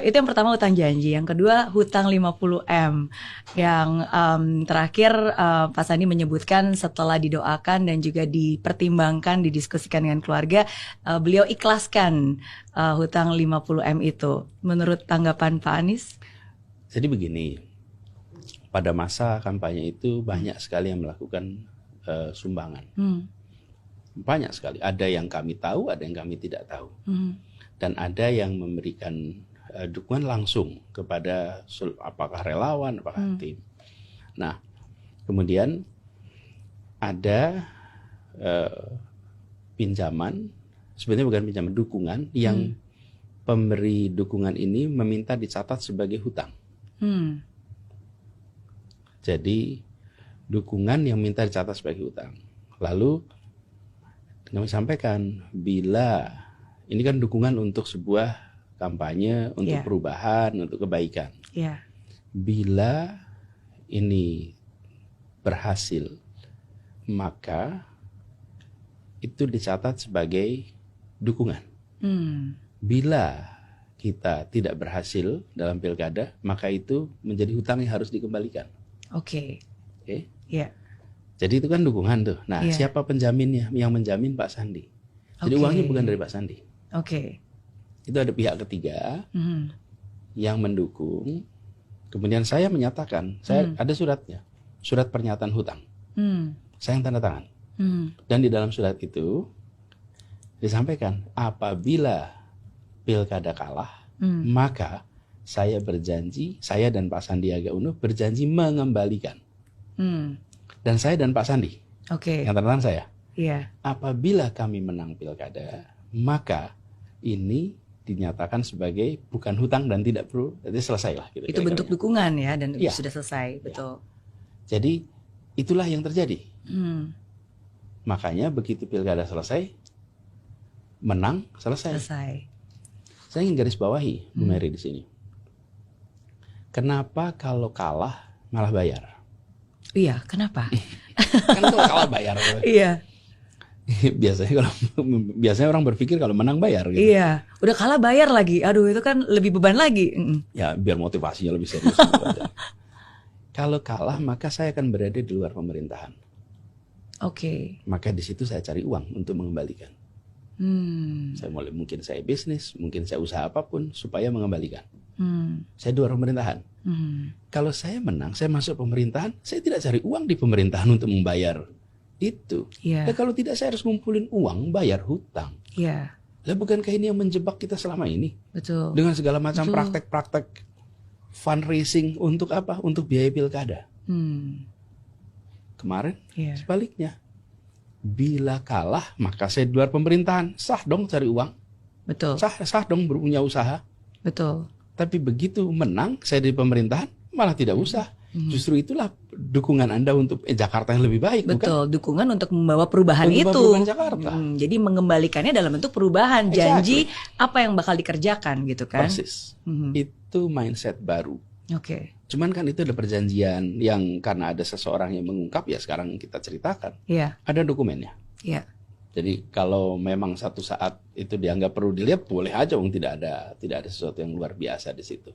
Itu yang pertama hutang janji. Yang kedua hutang 50M. Yang terakhir Pak Sandi menyebutkan setelah didoakan dan juga dipertimbangkan, didiskusikan dengan keluarga, beliau ikhlaskan hutang 50M itu. Menurut tanggapan Pak Anies? Jadi begini, pada masa kampanye itu banyak sekali yang melakukan sumbangan. Banyak sekali. Ada yang kami tahu, ada yang kami tidak tahu. Dan ada yang memberikan dukungan langsung kepada apakah relawan, apakah tim. Nah, kemudian ada pinjaman, sebenarnya bukan pinjaman, dukungan yang pemberi dukungan ini meminta dicatat sebagai hutang. Jadi dukungan yang minta dicatat sebagai hutang. Lalu kami sampaikan, bila ini kan dukungan untuk sebuah kampanye, untuk perubahan, untuk kebaikan. Bila ini berhasil, maka itu dicatat sebagai dukungan. Bila kita tidak berhasil dalam pilkada, maka itu menjadi hutang yang harus dikembalikan. Oke. Jadi itu kan dukungan tuh. Nah, siapa penjaminnya? Yang menjamin Pak Sandi. Jadi uangnya bukan dari Pak Sandi. Itu ada pihak ketiga yang mendukung. Kemudian saya menyatakan, saya ada suratnya, surat pernyataan hutang. Saya yang tanda tangan. Dan di dalam surat itu disampaikan, apabila pilkada kalah, maka saya berjanji, saya dan Pak Sandiaga Uno berjanji mengembalikan. Dan saya dan Pak Sandi, yang tanda tangan saya, apabila kami menang pilkada, maka ini dinyatakan sebagai bukan hutang dan tidak perlu, jadi selesai lah. Gitu, itu bentuk dukungan ya, dan sudah selesai, betul. Jadi itulah yang terjadi. Makanya begitu pilkada selesai, menang selesai. Saya ingin garis bawahi, Bu Mary di sini. Kenapa kalau kalah malah bayar? Iya, kenapa? Kan kalau kalah bayar. Biasanya orang berpikir kalau menang bayar. Gitu. Iya, udah kalah bayar lagi. Aduh, itu kan lebih beban lagi. Ya, biar motivasinya lebih serius. Kalau kalah, maka saya akan berada di luar pemerintahan. Maka di situ saya cari uang untuk mengembalikan. Mungkin saya bisnis, mungkin saya usaha apapun supaya mengembalikan. Saya di luar pemerintahan. Kalau saya menang, saya masuk pemerintahan, saya tidak cari uang di pemerintahan untuk membayar itu. Nah, kalau tidak, saya harus ngumpulin uang bayar hutang. Lah, bukankah ini yang menjebak kita selama ini? Betul. Dengan segala macam praktek-praktek fundraising untuk apa? Untuk biaya pilkada. Kemarin sebaliknya. Bila kalah, maka saya di luar pemerintahan. Sah dong cari uang. Betul. Sah dong punya usaha. Betul. Tapi begitu menang, saya di pemerintahan, malah tidak usah. Justru itulah dukungan Anda untuk Jakarta yang lebih baik. Betul, bukan? Dukungan untuk membawa perubahan itu. Perubahan Jakarta. Jadi mengembalikannya dalam bentuk perubahan. Janji apa yang bakal dikerjakan gitu kan. Persis. Itu mindset baru. Cuman kan itu ada perjanjian yang karena ada seseorang yang mengungkap, ya sekarang kita ceritakan. Ada dokumennya. Jadi kalau memang satu saat itu dianggap perlu dilihat, boleh aja, tidak ada sesuatu yang luar biasa di situ.